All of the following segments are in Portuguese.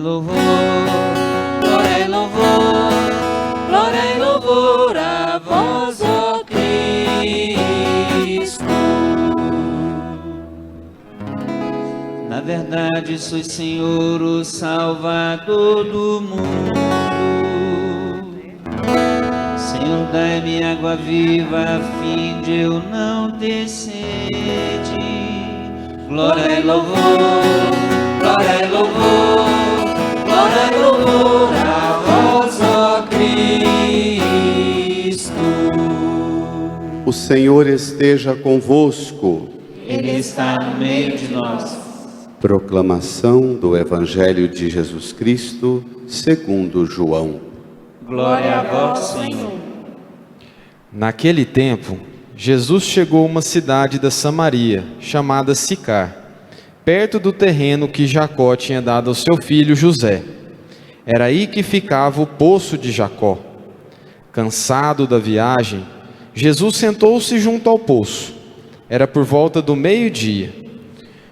glória e louvor, glória e louvor a vós, ó Cristo. Na verdade, sois Senhor, o Salvador do mundo. Senhor, dai-me água viva, a fim de eu não ter sede. Glória e louvor, glória e louvor, glória e louvor a vós, ó Cristo. O Senhor esteja convosco. Ele está no meio de nós. Proclamação do Evangelho de Jesus Cristo, segundo João. Glória a vós, Senhor. Naquele tempo, Jesus chegou a uma cidade da Samaria, chamada Sicar, perto do terreno que Jacó tinha dado ao seu filho José. Era aí que ficava o poço de Jacó. Cansado da viagem, Jesus sentou-se junto ao poço. Era por volta do meio-dia.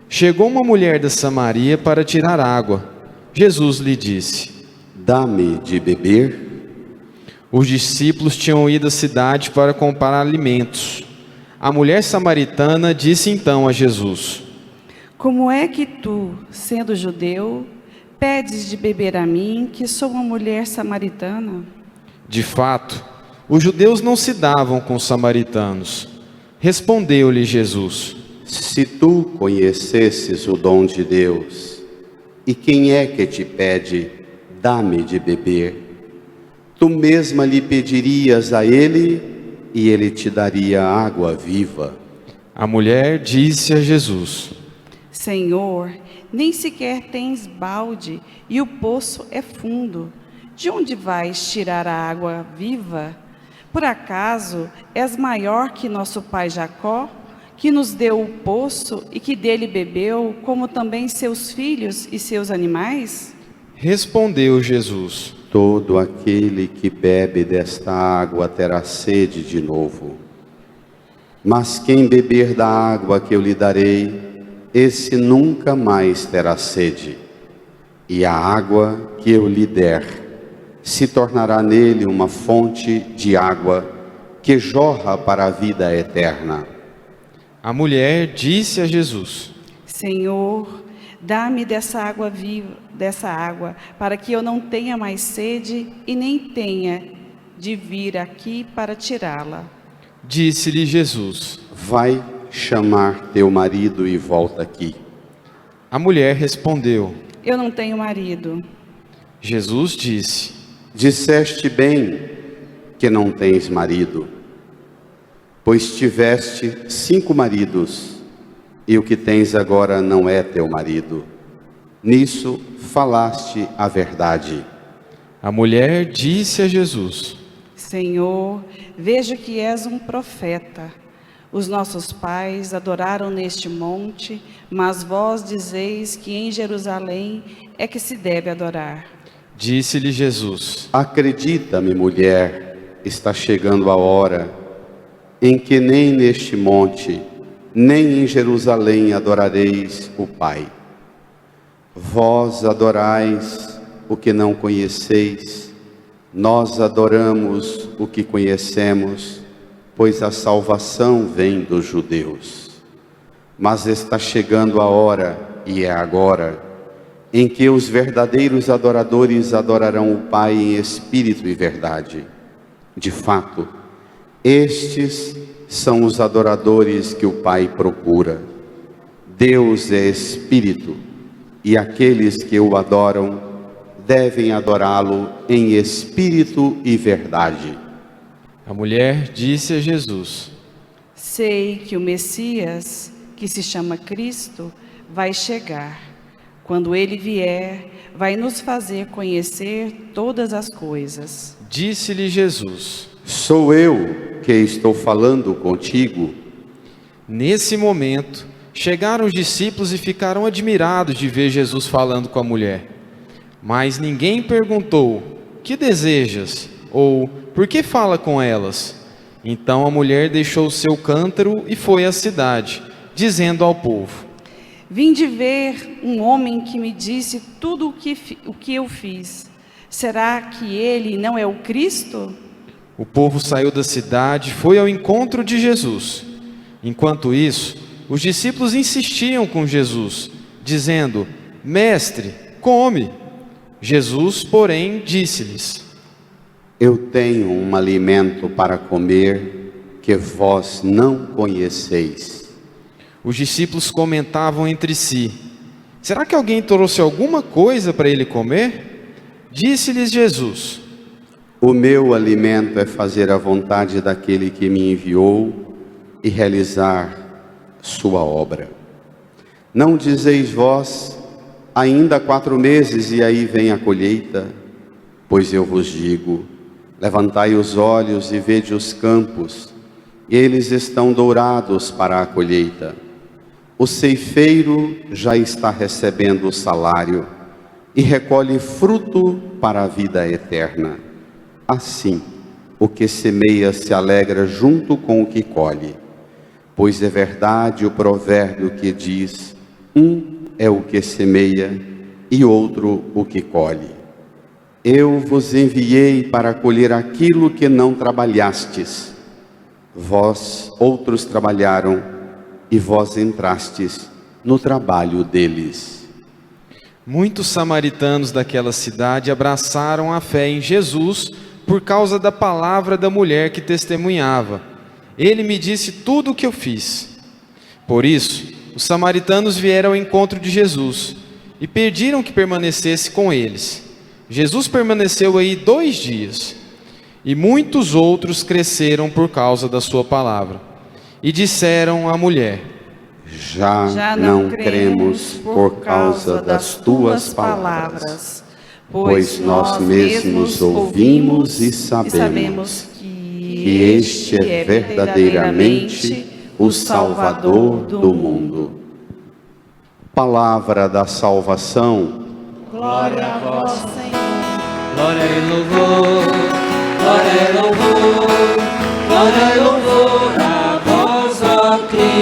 Chegou uma mulher da Samaria para tirar água. Jesus lhe disse: Dá-me de beber. Os discípulos tinham ido à cidade para comprar alimentos. A mulher samaritana disse então a Jesus: Como é que tu, sendo judeu, pedes de beber a mim, que sou uma mulher samaritana? De fato, os judeus não se davam com os samaritanos. Respondeu-lhe Jesus: Se tu conhecesses o dom de Deus, e quem é que te pede, dá-me de beber, tu mesma lhe pedirias a ele, e ele te daria água viva. A mulher disse a Jesus: Senhor, nem sequer tens balde, e o poço é fundo. De onde vais tirar a água viva? Por acaso és maior que nosso pai Jacó, que nos deu o poço e que dele bebeu, como também seus filhos e seus animais? Respondeu Jesus: Todo aquele que bebe desta água terá sede de novo. Mas quem beber da água que eu lhe darei, esse nunca mais terá sede. E a água que eu lhe der se tornará nele uma fonte de água que jorra para a vida eterna. A mulher disse a Jesus: Senhor, dá-me dessa água viva, para que eu não tenha mais sede e nem tenha de vir aqui para tirá-la. Disse-lhe Jesus: Vai chamar teu marido e volta aqui. A mulher respondeu: Eu não tenho marido. Jesus disse: Disseste bem que não tens marido, pois tiveste 5 maridos, e o que tens agora não é teu marido. Nisso falaste a verdade. A mulher disse a Jesus: Senhor, vejo que és um profeta. Os nossos pais adoraram neste monte, mas vós dizeis que em Jerusalém é que se deve adorar. Disse-lhe Jesus: Acredita-me, mulher, está chegando a hora em que nem neste monte, nem em Jerusalém adorareis o Pai. Vós adorais o que não conheceis, nós adoramos o que conhecemos, pois a salvação vem dos judeus. Mas está chegando a hora, e é agora, em que os verdadeiros adoradores adorarão o Pai em espírito e verdade. De fato, estes são os adoradores que o Pai procura. Deus é espírito, e aqueles que o adoram devem adorá-lo em espírito e verdade. A mulher disse a Jesus: Sei que o Messias, que se chama Cristo, vai chegar. Quando ele vier, vai nos fazer conhecer todas as coisas. Disse-lhe Jesus: Sou eu que estou falando contigo. Nesse momento, chegaram os discípulos e ficaram admirados de ver Jesus falando com a mulher. Mas ninguém perguntou: que desejas? Ou por que fala com elas? Então a mulher deixou o seu cântaro e foi à cidade, dizendo ao povo: Vim ver um homem que me disse tudo o que eu fiz. Será que ele não é o Cristo? O povo saiu da cidade e foi ao encontro de Jesus. Enquanto isso, os discípulos insistiam com Jesus, dizendo: Mestre, come. Jesus, porém, disse-lhes: Eu tenho um alimento para comer que vós não conheceis. Os discípulos comentavam entre si: Será que alguém trouxe alguma coisa para ele comer? Disse-lhes Jesus: O meu alimento é fazer a vontade daquele que me enviou e realizar sua obra. Não dizeis vós, ainda 4 meses e aí vem a colheita? Pois eu vos digo, levantai os olhos e vede os campos, eles estão dourados para a colheita. O ceifeiro já está recebendo o salário e recolhe fruto para a vida eterna. Assim, o que semeia se alegra junto com o que colhe. Pois é verdade o provérbio que diz: um é o que semeia e outro o que colhe. Eu vos enviei para colher aquilo que não trabalhastes. Vós outros trabalharam e vós entrastes no trabalho deles. Muitos samaritanos daquela cidade abraçaram a fé em Jesus por causa da palavra da mulher que testemunhava: Ele me disse tudo o que eu fiz. Por isso, os samaritanos vieram ao encontro de Jesus e pediram que permanecesse com eles. Jesus permaneceu aí 2 dias, e muitos outros cresceram por causa da sua palavra. E disseram à mulher: Já não cremos por causa das tuas palavras, pois nós mesmos ouvimos e sabemos que este é verdadeiramente o Salvador do mundo. Palavra da salvação. Glória a vós, Senhor. Glória e louvor, glória e louvor, glória e louvor a vós, ó Cristo.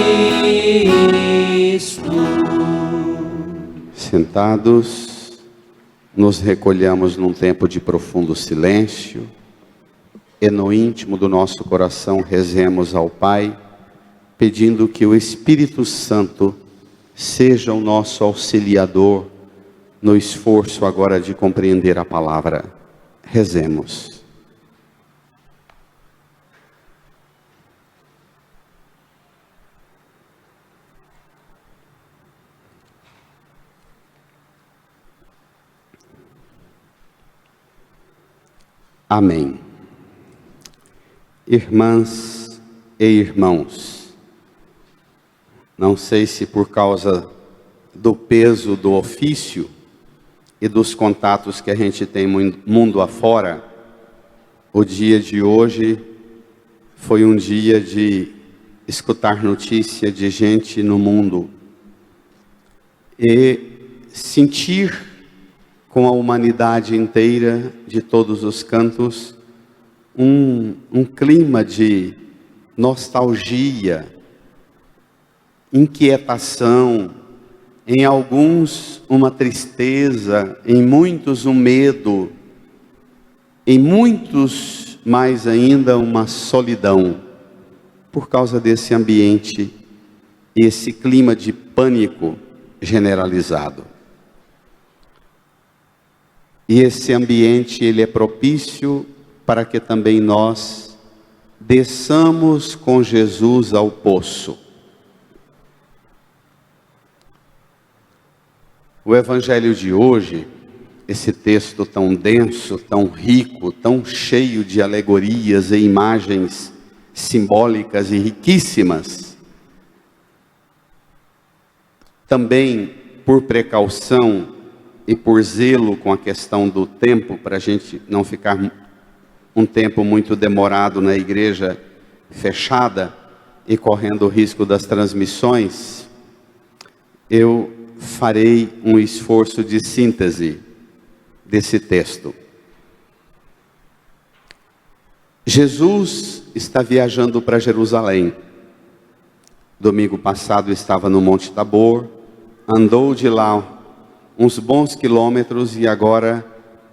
Sentados, nos recolhamos num tempo de profundo silêncio e no íntimo do nosso coração rezemos ao Pai, pedindo que o Espírito Santo seja o nosso auxiliador no esforço agora de compreender a palavra. Rezemos. Amém. Irmãs e irmãos, não sei se por causa do peso do ofício e dos contatos que a gente tem mundo afora, o dia de hoje foi um dia de escutar notícia de gente no mundo e sentir com a humanidade inteira, de todos os cantos, um clima de nostalgia, inquietação, em alguns uma tristeza, em muitos um medo, em muitos mais ainda uma solidão, por causa desse ambiente e esse clima de pânico generalizado. E esse ambiente, ele é propício para que também nós desçamos com Jesus ao poço. O Evangelho de hoje, esse texto tão denso, tão rico, tão cheio de alegorias e imagens simbólicas e riquíssimas, também por precaução e por zelo com a questão do tempo, para a gente não ficar um tempo muito demorado na igreja fechada e correndo o risco das transmissões, eu farei um esforço de síntese desse texto. Jesus está viajando para Jerusalém. Domingo passado estava no Monte Tabor, andou de lá uns bons quilômetros e agora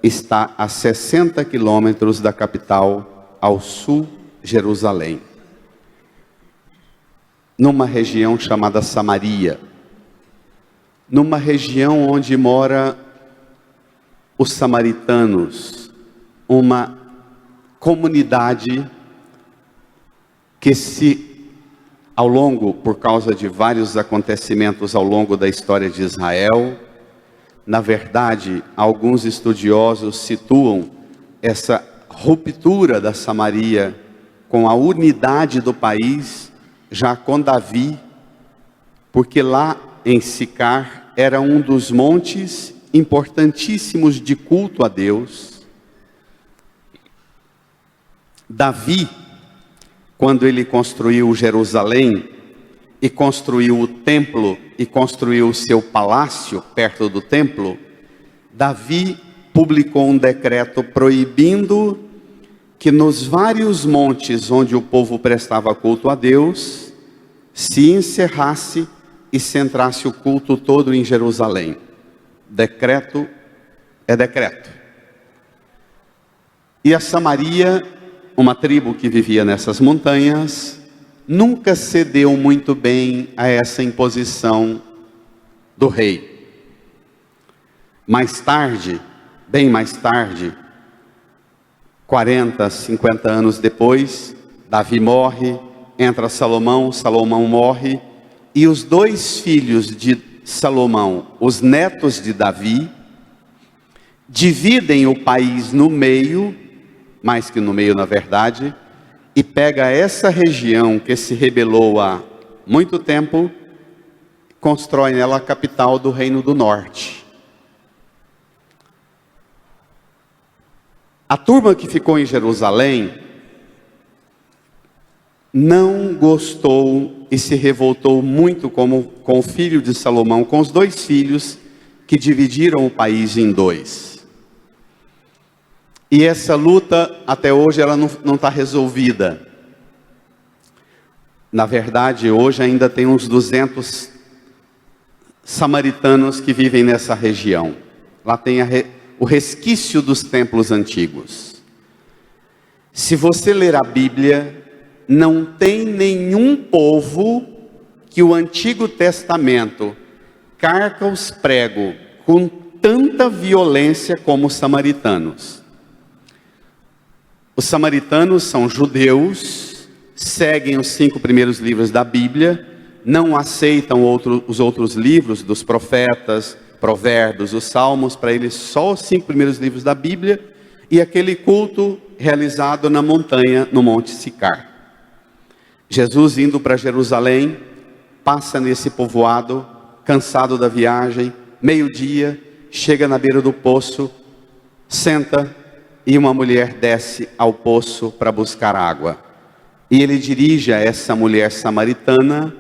está a 60 quilômetros da capital, ao sul, Jerusalém, numa região chamada Samaria, numa região onde mora os samaritanos, uma comunidade que ao longo, por causa de vários acontecimentos ao longo da história de Israel, na verdade, alguns estudiosos situam essa ruptura da Samaria com a unidade do país, já com Davi, porque lá em Sicar era um dos montes importantíssimos de culto a Deus. Davi, quando ele construiu Jerusalém, e construiu o templo, e construiu o seu palácio perto do templo, Davi publicou um decreto proibindo que nos vários montes onde o povo prestava culto a Deus, se encerrasse e centrasse o culto todo em Jerusalém. Decreto é decreto. E a Samaria, uma tribo que vivia nessas montanhas, nunca cedeu muito bem a essa imposição do rei. Mais tarde, bem mais tarde, 40, 50 anos depois, Davi morre, entra Salomão, Salomão morre, e os dois filhos de Salomão, os netos de Davi, dividem o país no meio, mais que no meio na verdade, e pega essa região que se rebelou há muito tempo, constrói nela a capital do Reino do Norte. A turma que ficou em Jerusalém não gostou e se revoltou muito com o filho de Salomão, com os dois filhos que dividiram o país em dois. E essa luta, até hoje, ela não está resolvida. Na verdade, hoje ainda tem uns 200 samaritanos que vivem nessa região. Lá tem o resquício dos templos antigos. Se você ler a Bíblia, não tem nenhum povo que o Antigo Testamento carca os pregos com tanta violência como os samaritanos. Os samaritanos são judeus, seguem os 5 primeiros livros da Bíblia, não aceitam os outros livros dos profetas, provérbios, os salmos, para eles só os 5 primeiros livros da Bíblia, e aquele culto realizado na montanha, no Monte Sicar. Jesus indo para Jerusalém, passa nesse povoado, cansado da viagem, meio-dia, chega na beira do poço, senta, e uma mulher desce ao poço para buscar água. E ele dirige a essa mulher samaritana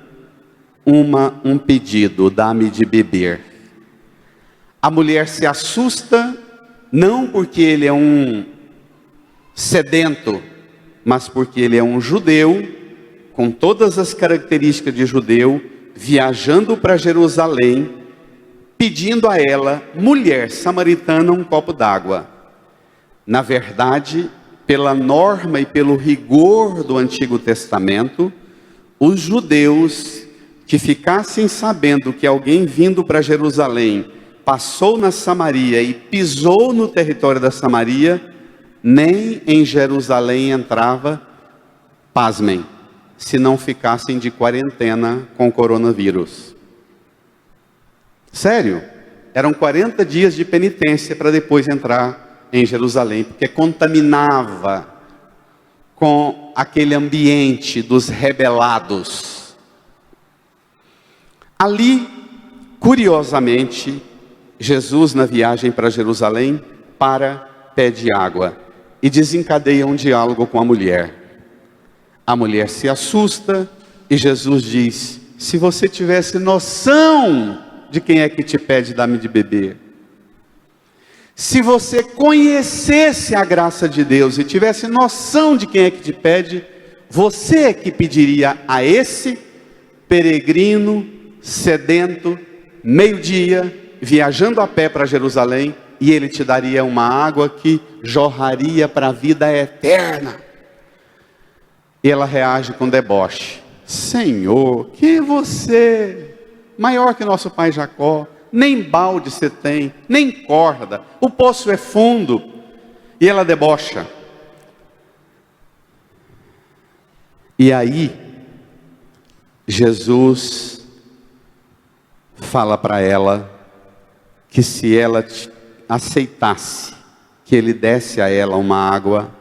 um pedido: dá-me de beber. A mulher se assusta, não porque ele é um sedento, mas porque ele é um judeu, com todas as características de judeu, viajando para Jerusalém, pedindo a ela, mulher samaritana, um copo d'água. Na verdade, pela norma e pelo rigor do Antigo Testamento, os judeus que ficassem sabendo que alguém vindo para Jerusalém passou na Samaria e pisou no território da Samaria, nem em Jerusalém entrava, pasmem, se não ficassem de quarentena com coronavírus. Sério, eram 40 dias de penitência para depois entrar em Jerusalém, porque contaminava com aquele ambiente dos rebelados. Ali, curiosamente, Jesus, na viagem para Jerusalém, pede água e desencadeia um diálogo com a mulher. A mulher se assusta e Jesus diz: se você tivesse noção de quem é que te pede, dá-me de beber. Se você conhecesse a graça de Deus e tivesse noção de quem é que te pede, você é que pediria a esse peregrino, sedento, meio-dia, viajando a pé para Jerusalém, e ele te daria uma água que jorraria para a vida eterna. E ela reage com deboche: Senhor, que você, maior que nosso pai Jacó, nem balde você tem, nem corda, o poço é fundo. E ela debocha. E aí, Jesus fala para ela que se ela aceitasse que ele desse a ela uma água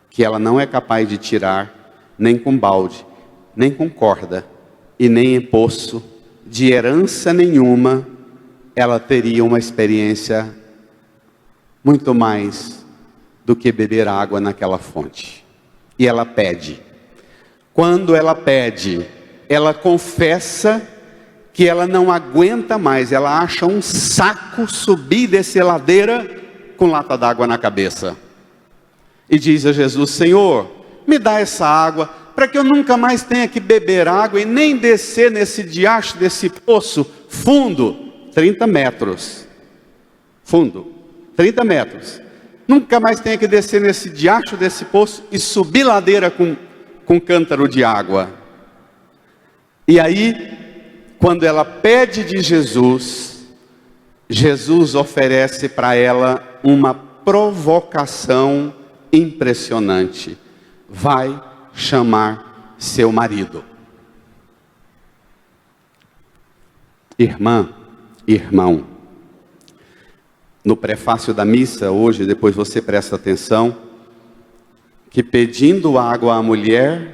que ela não é capaz de tirar, nem com balde, nem com corda, e nem em poço, de herança nenhuma, ela teria uma experiência muito mais do que beber água naquela fonte. E ela pede. Quando ela pede, ela confessa que ela não aguenta mais, ela acha um saco subir e descer ladeira com lata d'água na cabeça. E diz a Jesus: Senhor, me dá essa água, para que eu nunca mais tenha que beber água e nem descer nesse diacho desse poço fundo, 30 metros. Fundo, 30 metros. Nunca mais tenha que descer nesse diacho desse poço e subir ladeira com cântaro de água. E aí, quando ela pede de Jesus, Jesus oferece para ela uma provocação impressionante: vai chamar seu marido. Irmã, irmão, no prefácio da missa hoje, depois você presta atenção, que pedindo água à mulher,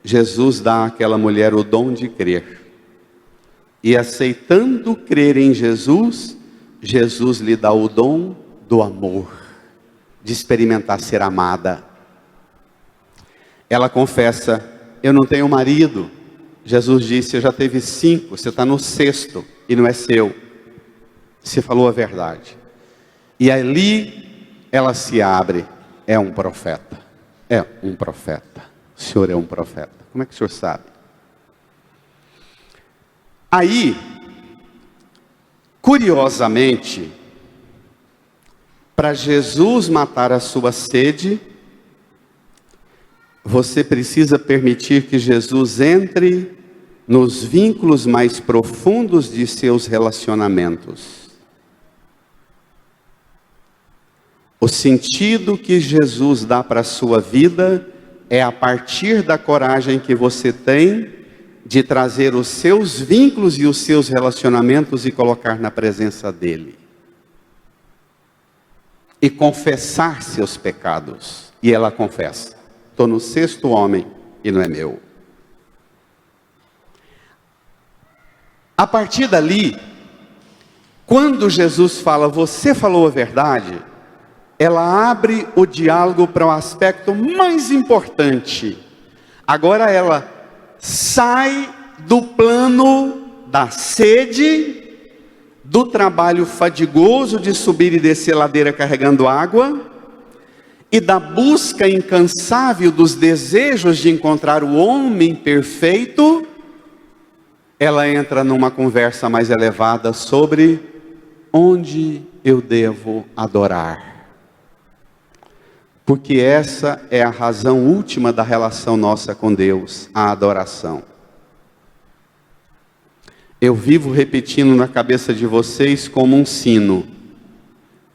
Jesus dá àquela mulher o dom de crer. E aceitando crer em Jesus, Jesus lhe dá o dom do amor, de experimentar ser amada. Ela confessa: eu não tenho marido. Jesus disse: você já teve 5, você está no 6º e não é seu. Você falou a verdade. E ali ela se abre. É um profeta. É um profeta. O senhor é um profeta. Como é que o senhor sabe? Aí, curiosamente, para Jesus matar a sua sede, você precisa permitir que Jesus entre nos vínculos mais profundos de seus relacionamentos. O sentido que Jesus dá para a sua vida é a partir da coragem que você tem de trazer os seus vínculos e os seus relacionamentos e colocar na presença dele. E confessar seus pecados. E ela confessa: estou no 6º homem e não é meu. A partir dali, quando Jesus fala, você falou a verdade, ela abre o diálogo para o aspecto mais importante. Agora ela sai do plano da sede, do trabalho fadigoso de subir e descer ladeira carregando água, e da busca incansável dos desejos de encontrar o homem perfeito. Ela entra numa conversa mais elevada sobre onde eu devo adorar. Porque essa é a razão última da relação nossa com Deus, a adoração. Eu vivo repetindo na cabeça de vocês como um sino,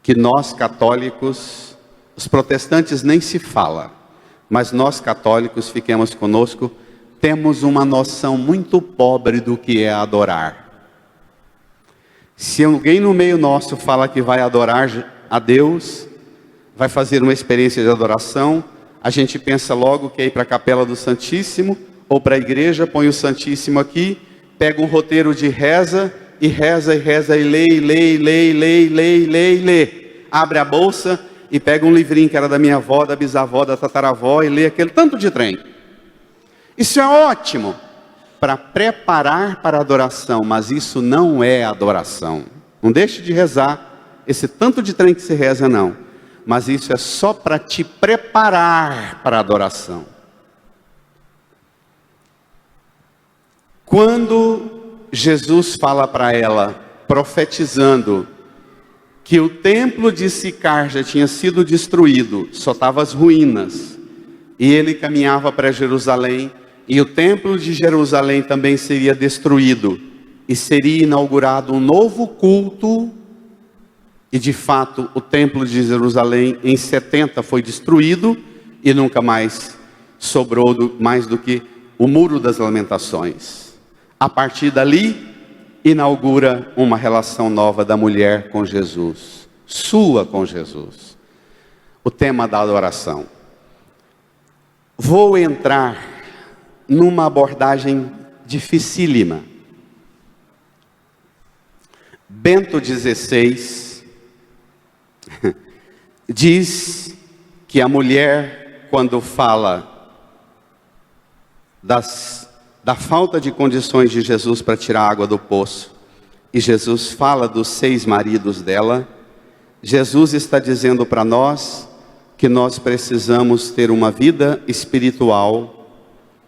que nós católicos, os protestantes nem se fala, mas nós católicos, fiquemos conosco, temos uma noção muito pobre do que é adorar. Se alguém no meio nosso fala que vai adorar a Deus, vai fazer uma experiência de adoração, a gente pensa logo que é ir para a capela do Santíssimo, ou para a igreja, põe o Santíssimo aqui, pega um roteiro de reza, e reza, e reza, e lê, abre a bolsa, e pega um livrinho que era da minha avó, da bisavó, da tataravó, e lê aquele tanto de trem. Isso é ótimo para preparar para a adoração, mas isso não é adoração. Não deixe de rezar esse tanto de trem que se reza, não. Mas isso é só para te preparar para a adoração. Quando Jesus fala para ela, profetizando, que o templo de Sicar já tinha sido destruído, só estavam as ruínas. E ele caminhava para Jerusalém, e o templo de Jerusalém também seria destruído. E seria inaugurado um novo culto. E de fato, o templo de Jerusalém em 70 foi destruído, e nunca mais sobrou mais do que o Muro das Lamentações. A partir dali, inaugura uma relação nova da mulher com Jesus, sua com Jesus. O tema da adoração. Vou entrar numa abordagem dificílima. Bento XVI diz que a mulher, quando fala da falta de condições de Jesus para tirar água do poço, e Jesus fala dos 6 maridos dela, Jesus está dizendo para nós que nós precisamos ter uma vida espiritual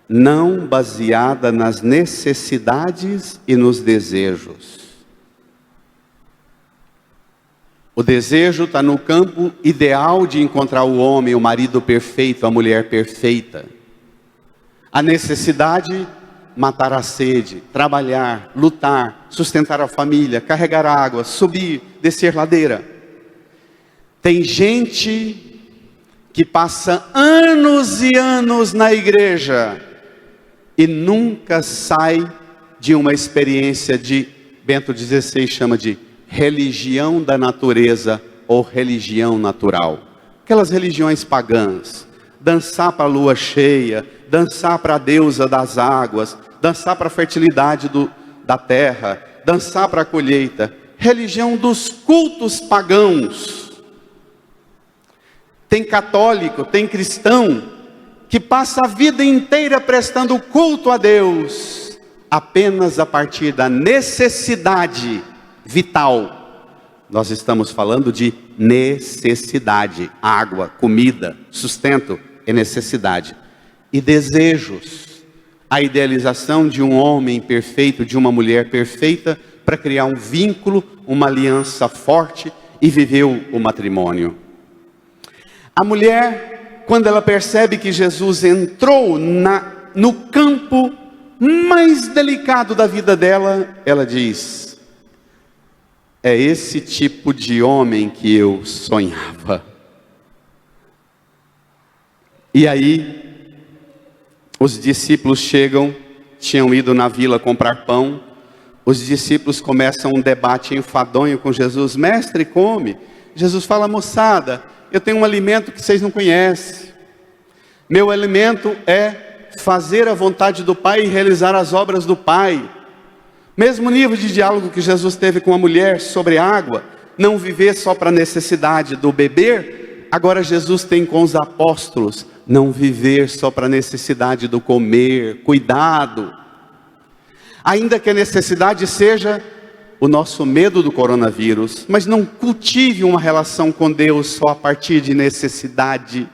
não baseada nas necessidades e nos desejos. O desejo está no campo ideal de encontrar o homem, o marido perfeito, a mulher perfeita. A necessidade, matar a sede, trabalhar, lutar, sustentar a família, carregar água, subir, descer ladeira. Tem gente que passa anos e anos na igreja e nunca sai de uma experiência de, Bento XVI chama de religião da natureza ou religião natural. Aquelas religiões pagãs, dançar para a lua cheia, dançar para a deusa das águas, dançar para a fertilidade da terra, dançar para a colheita. Religião dos cultos pagãos. Tem católico, tem cristão, que passa a vida inteira prestando culto a Deus, apenas a partir da necessidade vital. Nós estamos falando de necessidade, água, comida, sustento é necessidade. E desejos, a idealização de um homem perfeito, de uma mulher perfeita, para criar um vínculo, uma aliança forte e viver o matrimônio. A mulher, quando ela percebe que Jesus entrou no campo mais delicado da vida dela, ela diz: é esse tipo de homem que eu sonhava. E aí, os discípulos chegam, tinham ido na vila comprar pão. Os discípulos começam um debate enfadonho com Jesus: mestre, come. Jesus fala: moçada, eu tenho um alimento que vocês não conhecem. Meu alimento é fazer a vontade do Pai e realizar as obras do Pai. Mesmo nível de diálogo que Jesus teve com a mulher sobre água, não viver só para a necessidade do beber, agora Jesus tem com os apóstolos, não viver só para a necessidade do comer, cuidado. Ainda que a necessidade seja o nosso medo do coronavírus, mas não cultive uma relação com Deus só a partir de necessidade.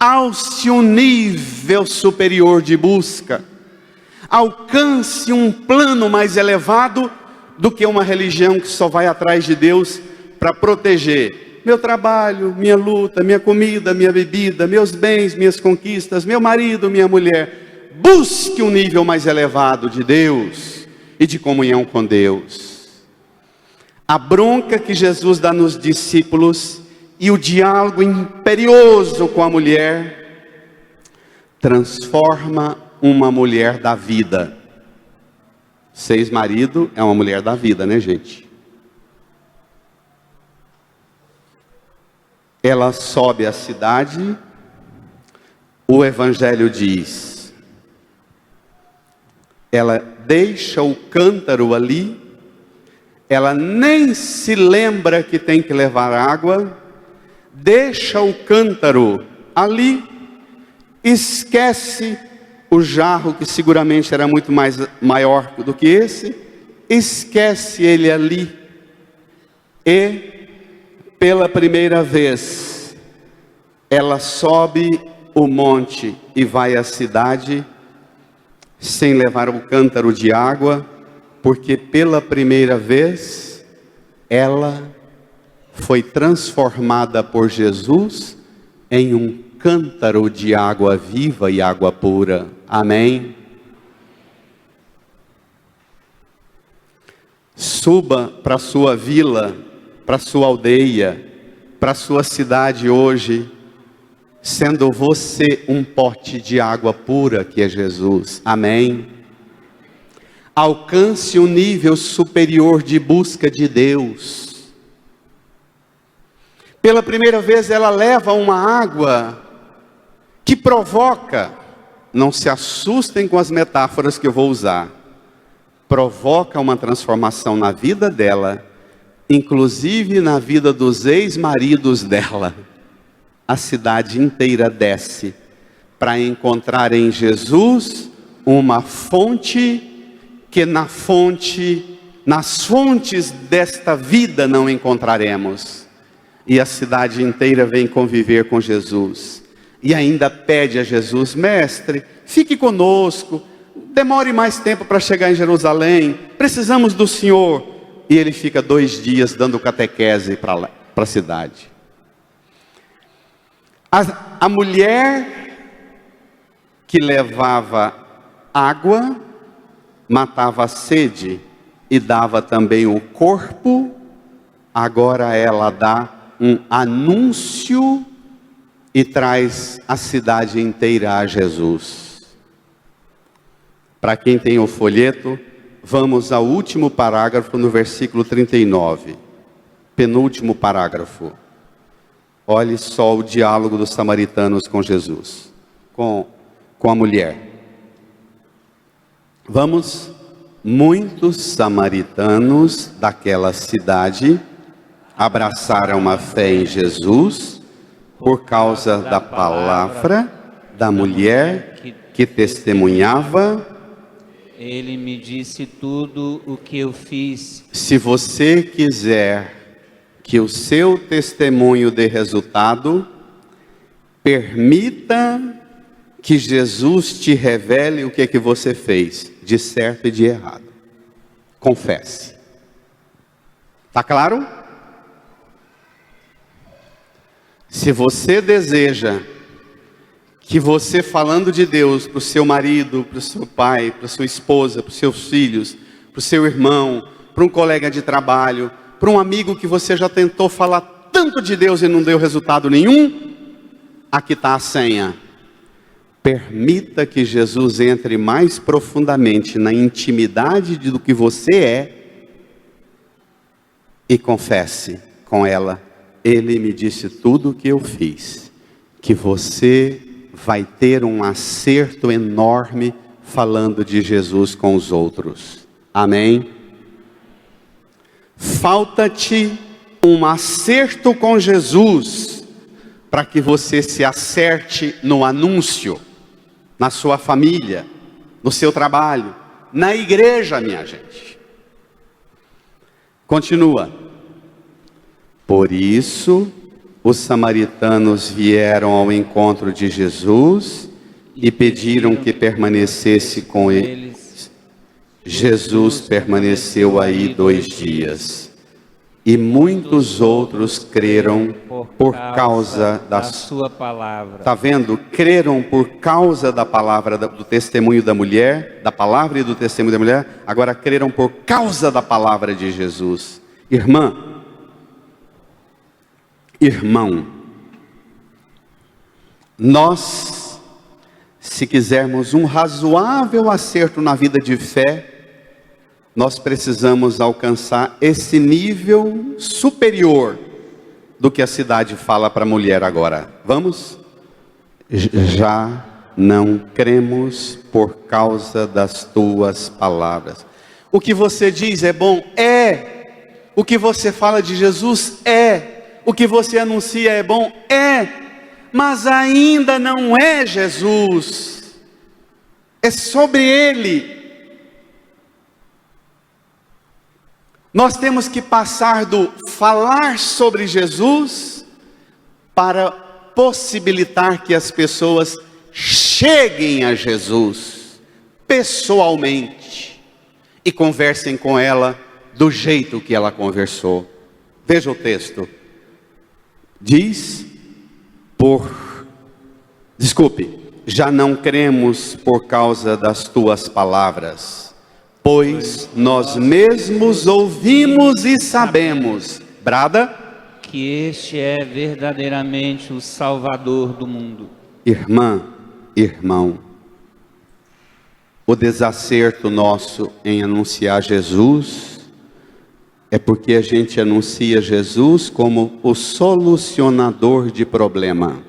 Alce um nível superior de busca. Alcance um plano mais elevado do que uma religião que só vai atrás de Deus para proteger meu trabalho, minha luta, minha comida, minha bebida, meus bens, minhas conquistas, meu marido, minha mulher. Busque um nível mais elevado de Deus e de comunhão com Deus. A bronca que Jesus dá nos discípulos e o diálogo imperioso com a mulher transforma uma mulher da vida. 6 maridos é uma mulher da vida, né, gente? Ela sobe a cidade, o evangelho diz, ela deixa o cântaro ali, ela nem se lembra que tem que levar água, deixa o cântaro ali, esquece o jarro que seguramente era muito maior do que esse, esquece ele ali e pela primeira vez ela sobe o monte e vai à cidade sem levar o cântaro de água, porque pela primeira vez ela foi transformada por Jesus em um cântaro de água viva e água pura. Amém? Suba para a sua vila, para a sua aldeia, para a sua cidade hoje, sendo você um pote de água pura que é Jesus. Amém? Alcance um nível superior de busca de Deus. Pela primeira vez ela leva uma água que provoca, não se assustem com as metáforas que eu vou usar, provoca uma transformação na vida dela, inclusive na vida dos ex-maridos dela. A cidade inteira desce para encontrar em Jesus uma fonte que nas fontes desta vida não encontraremos. E a cidade inteira vem conviver com Jesus. E ainda pede a Jesus: mestre, fique conosco, demore mais tempo para chegar em Jerusalém, precisamos do Senhor. E ele fica 2 dias dando catequese para a cidade. A mulher que levava água, matava a sede e dava também o corpo, agora ela dá um anúncio e traz a cidade inteira a Jesus. Para quem tem o folheto, vamos ao último parágrafo no versículo 39. Penúltimo parágrafo. Olhe só o diálogo dos samaritanos com Jesus, com a mulher. Vamos. Muitos samaritanos daquela cidade abraçaram a fé em Jesus por causa da palavra da mulher que testemunhava. Ele me disse tudo o que eu fiz. Se você quiser que o seu testemunho dê resultado, permita que Jesus te revele o que é que você fez, de certo e de errado. Confesse. Está claro? Se você deseja que você, falando de Deus para o seu marido, para o seu pai, para a sua esposa, para os seus filhos, para o seu irmão, para um colega de trabalho, para um amigo que você já tentou falar tanto de Deus e não deu resultado nenhum, aqui está a senha. Permita que Jesus entre mais profundamente na intimidade do que você é e confesse com ela: ele me disse tudo o que eu fiz, que você vai ter um acerto enorme falando de Jesus com os outros. Amém? Falta-te um acerto com Jesus para que você se acerte no anúncio, na sua família, no seu trabalho, na igreja, minha gente. Continua. Por isso, os samaritanos vieram ao encontro de Jesus e pediram que permanecesse com eles. Jesus permaneceu aí 2 dias. E muitos outros creram por causa da sua palavra. Está vendo? Creram por causa da palavra, do testemunho da mulher, da palavra e do testemunho da mulher. Agora creram por causa da palavra de Jesus. Irmã, irmão, nós, se quisermos um razoável acerto na vida de fé, nós precisamos alcançar esse nível superior do que a cidade fala para a mulher agora. Vamos? Já não cremos por causa das tuas palavras. O que você diz é bom? É. O que você fala de Jesus? É. O que você anuncia é bom? É. Mas ainda não é Jesus. É sobre Ele. Nós temos que passar do falar sobre Jesus para possibilitar que as pessoas cheguem a Jesus pessoalmente. e conversem com ela do jeito que ela conversou. Veja o texto. Diz, já não cremos por causa das tuas palavras, pois nós mesmos ouvimos e sabemos, brada, que este é verdadeiramente o Salvador do mundo. Irmã, irmão, o desacerto nosso em anunciar Jesus é porque a gente anuncia Jesus como o solucionador de problema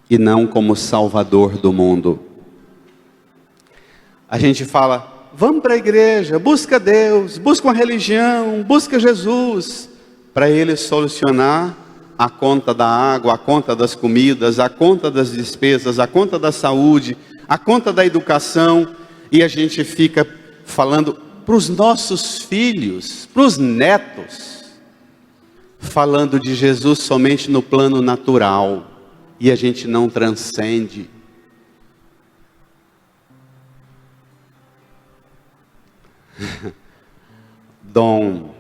e não como Salvador do mundo. A gente fala, vamos para a igreja, busca Deus, busca uma religião, busca Jesus, para Ele solucionar a conta da água, a conta das comidas, a conta das despesas, a conta da saúde, a conta da educação, e a gente fica falando para os nossos filhos, para os netos, falando de Jesus somente no plano natural, e a gente não transcende. Dom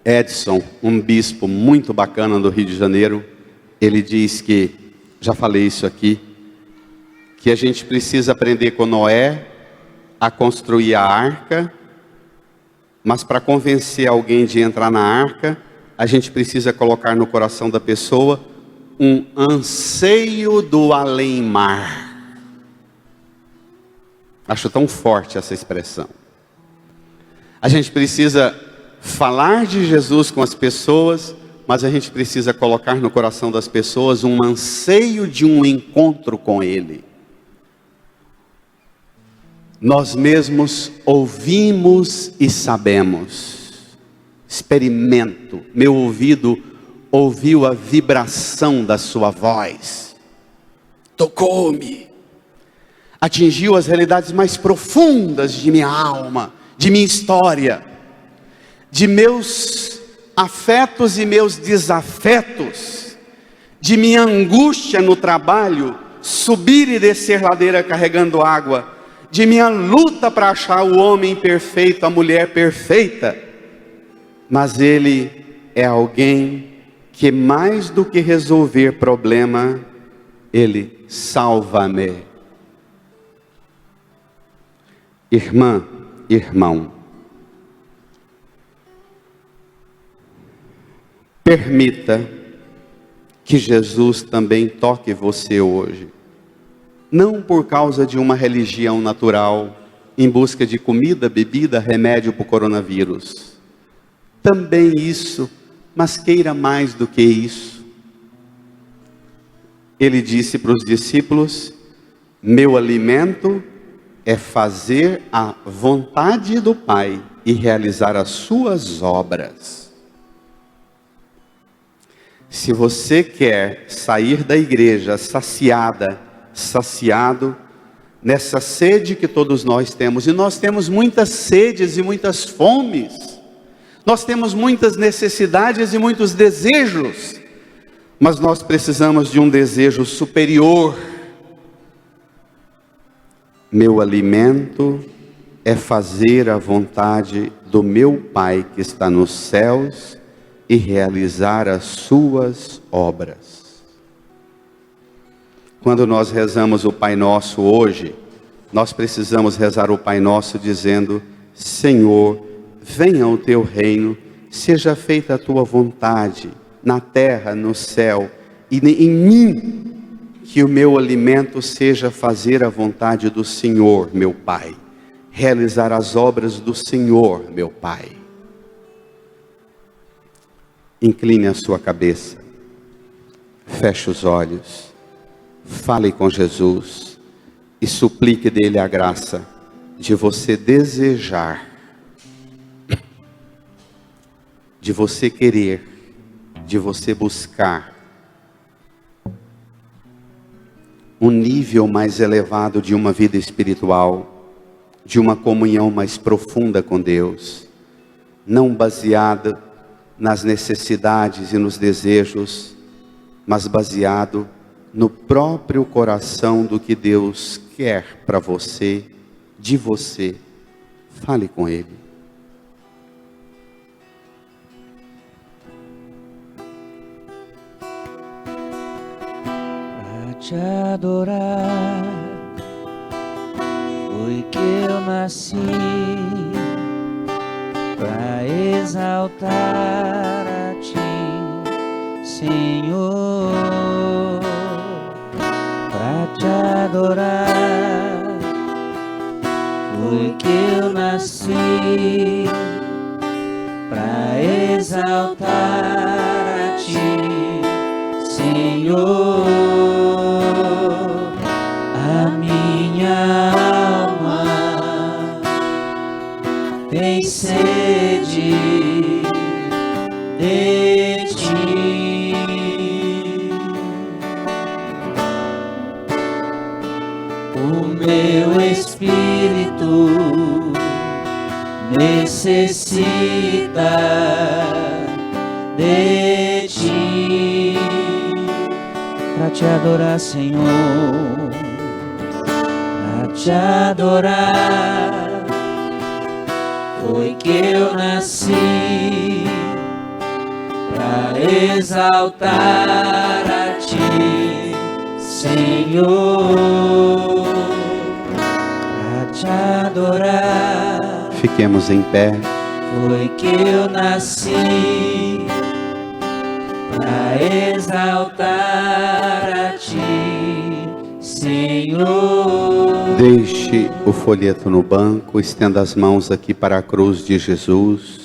Edson, um bispo muito bacana do Rio de Janeiro, ele diz que, já falei isso aqui, que a gente precisa aprender com Noé a construir a arca, mas para convencer alguém de entrar na arca, a gente precisa colocar no coração da pessoa um anseio do além-mar. Acho tão forte essa expressão. A gente precisa falar de Jesus com as pessoas, mas a gente precisa colocar no coração das pessoas um anseio de um encontro com Ele. Nós mesmos ouvimos e sabemos. Experimento. Meu ouvido ouviu a vibração da sua voz. Tocou-me. Atingiu as realidades mais profundas de minha alma, de minha história, de meus afetos e meus desafetos, de minha angústia no trabalho, subir e descer ladeira carregando água, de minha luta para achar o homem perfeito, a mulher perfeita. Mas Ele é alguém que mais do que resolver problema, Ele salva-me. Irmã, irmão, permita que Jesus também toque você hoje. Não por causa de uma religião natural, em busca de comida, bebida, remédio para o coronavírus. Também isso, mas queira mais do que isso. Ele disse para os discípulos, meu alimento é fazer a vontade do Pai e realizar as suas obras. Se você quer sair da igreja saciado nessa sede que todos nós temos, e nós temos muitas sedes e muitas fomes, nós temos muitas necessidades e muitos desejos, mas nós precisamos de um desejo superior. Meu alimento é fazer a vontade do meu Pai que está nos céus e realizar as suas obras. Quando nós rezamos o Pai Nosso hoje, nós precisamos rezar o Pai Nosso dizendo, Senhor, venha o teu reino, seja feita a tua vontade, na terra, no céu, e em mim, que o meu alimento seja fazer a vontade do Senhor, meu Pai, realizar as obras do Senhor, meu Pai. Incline a sua cabeça, feche os olhos, fale com Jesus e suplique dele a graça de você desejar, de você querer, de você buscar um nível mais elevado de uma vida espiritual, de uma comunhão mais profunda com Deus, não baseada nas necessidades e nos desejos, mas baseado no próprio coração do que Deus quer para você de você. Fale com Ele. Pra te adorar foi que eu nasci, pra exaltar a Ti, Senhor. Pra te adorar foi que eu nasci, pra exaltar a Ti, Senhor. A minha alma tem sede de Ti. O meu espírito necessita de Ti. Pra te adorar, Senhor, pra te adorar foi que eu nasci, pra exaltar a Ti, Senhor. Pra te adorar Fiquemos em pé. foi que eu nasci, pra exaltar a Ti, Senhor. Deixe o folheto no banco, estenda as mãos aqui para a cruz de Jesus.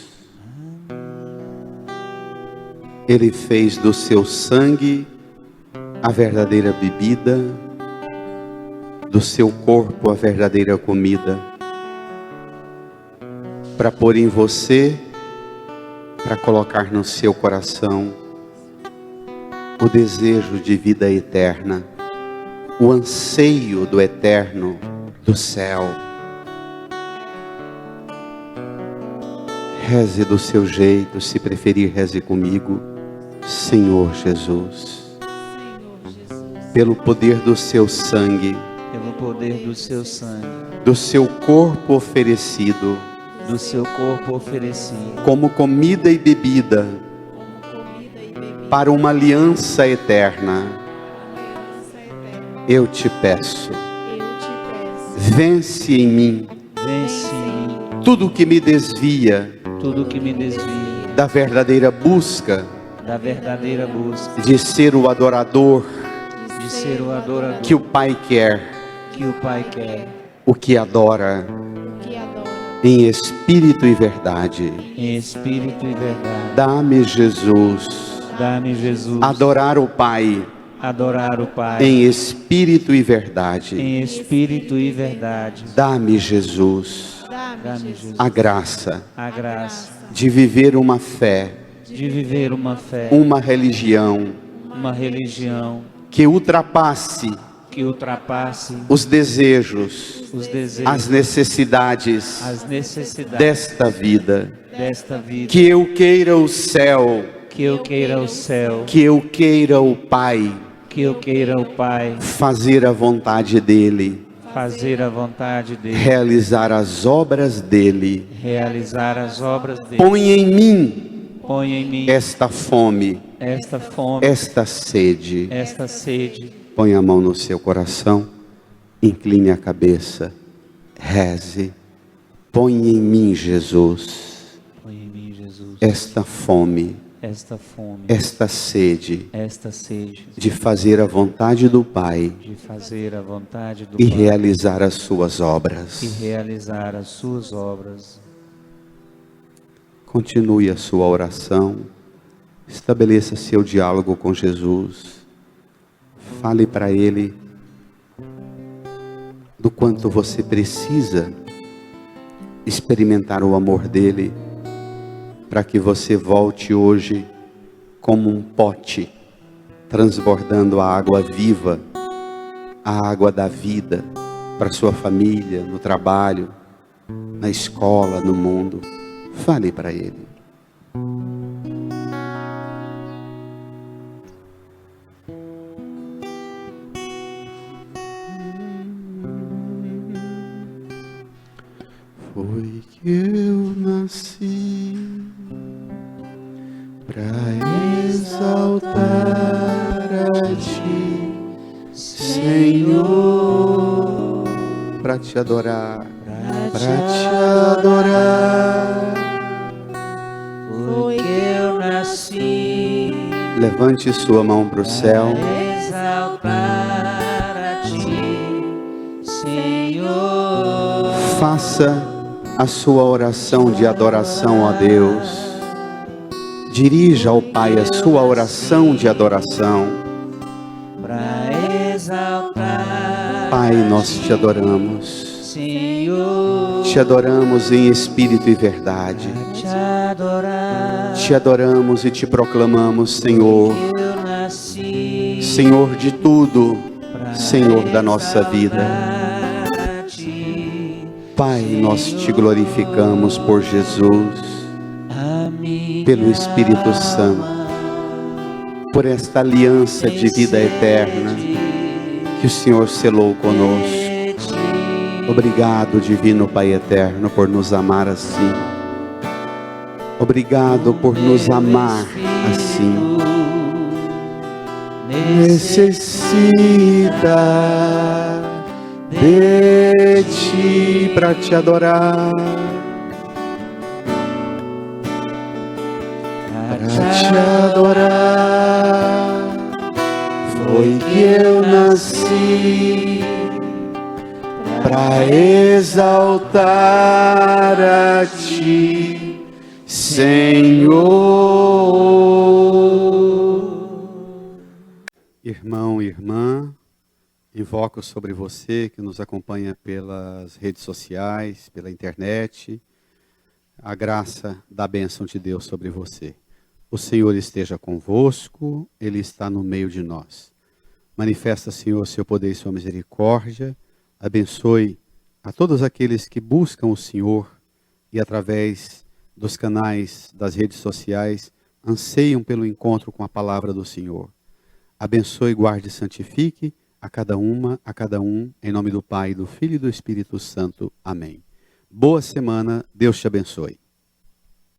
Ele fez do seu sangue a verdadeira bebida, do seu corpo a verdadeira comida, para pôr em você, para colocar no seu coração o desejo de vida eterna, o anseio do eterno, do céu. Reze do seu jeito, se preferir, reze comigo. Senhor Jesus, pelo poder do seu sangue, Pelo poder do seu sangue, do seu corpo oferecido, do seu corpo oferecido, como comida e bebida, para uma aliança eterna, eu te peço, vence em mim vence em mim tudo que me desvia tudo que me desvia da verdadeira busca da verdadeira busca de ser o adorador de ser o adorador que o Pai quer, que o Pai quer, o que adora em espírito e verdade. em espírito e verdade. Dá-me, Jesus, Dá-me, Jesus, adorar o Pai adorar o Pai em espírito e verdade. em espírito e verdade. Dá-me, Jesus, Dá-me, Jesus, a graça a graça de viver uma fé, de viver uma fé, uma religião uma religião que ultrapasse que ultrapasse os desejos, os desejos, as necessidades as necessidades desta vida. desta vida. Que eu queira o céu, Que eu queira o céu, que eu queira o Pai, que eu queira o Pai, fazer a vontade dEle, fazer a vontade dele, realizar as obras dEle. realizar as obras dele. Põe em mim Põe em mim esta fome, esta fome, esta sede. esta sede. Põe a mão no seu coração, incline a cabeça, reze. Põe em mim, Jesus, Põe em mim, Jesus, esta fome, esta fome, esta sede esta sede de fazer a vontade do Pai de fazer a vontade do e Pai realizar as suas e obras. realizar as suas obras. Continue a sua oração, estabeleça seu diálogo com Jesus, fale para Ele do quanto você precisa experimentar o amor dEle, para que você volte hoje como um pote, transbordando a água viva, a água da vida, para sua família, no trabalho, na escola, no mundo. Fale para Ele. que eu nasci para exaltar a Ti, Senhor, para Te adorar, foi que eu nasci. Levante sua mão para o céu. Exaltar a Ti, Senhor. Faça a sua oração de adoração a Deus. Dirija ao Pai a sua oração de adoração. Pra exaltar, Pai, nós Te adoramos. Senhor. Te adoramos em espírito e verdade. Te adorar, Te adoramos e Te proclamamos, Senhor. eu nasci. Senhor de tudo, Senhor da nossa vida. Pai, nós Te glorificamos por Jesus, pelo Espírito Santo, por esta aliança de vida eterna que o Senhor selou conosco. Obrigado, Divino Pai Eterno, por nos amar assim. Obrigado por nos amar assim. Necessita de Ti para Te adorar, para Te adorar. Foi que eu nasci para exaltar a Ti, Senhor. Irmão e irmã, invoco sobre você que nos acompanha pelas redes sociais, pela internet, a graça da bênção de Deus sobre você. O Senhor esteja convosco, Ele está no meio de nós. Manifesta, Senhor, seu poder e sua misericórdia. Abençoe a todos aqueles que buscam o Senhor e através dos canais das redes sociais anseiam pelo encontro com a palavra do Senhor. Abençoe, guarde e santifique a cada uma, a cada um, em nome do Pai, do Filho e do Espírito Santo. Amém. Boa semana, Deus te abençoe.